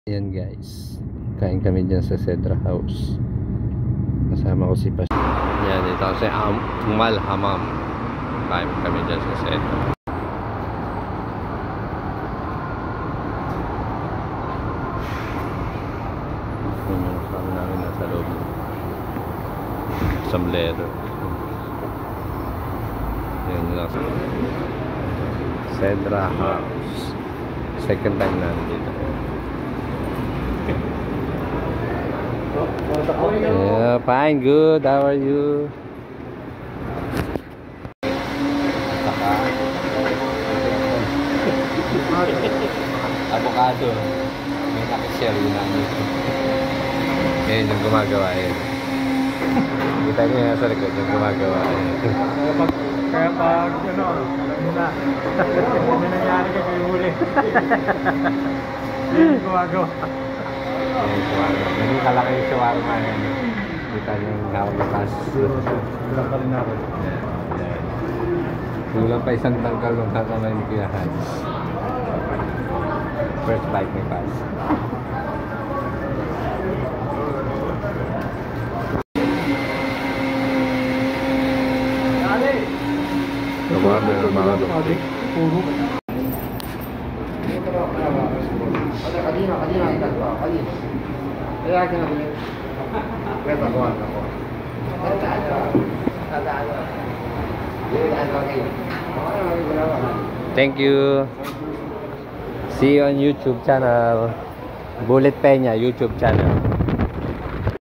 Ayan guys, kain kami dyan sa Cedra House. Kasama ko si Pas. Yan, dito ako sa Umal Hamam. Kain kami dyan sa Cedra. Yung kasama namin nasa loob. Sombrero. Yan lang. Cedra House. Second time namin dito. Yeah, fine, good. How are you? Avocado. May nakishare yun namin. Ngayon yung gumagawa yun. Kita niyo yung sa likod yung gumagawa yun. Kaya pag ano, alam mo na. Hindi nangyari ka kayo huli. Hindi gumagawa. Ganun kalaki yung shawarma yan. Kita niyo yung hawak-lakas. Wala pa rin ako. Kulang pa isang tangkal ng kakamay ni Kuya Hans. First bite ni Paz. Tumami ng mga doktor. Puro. Thank you. See you on YouTube channel. Bullet Peña YouTube channel.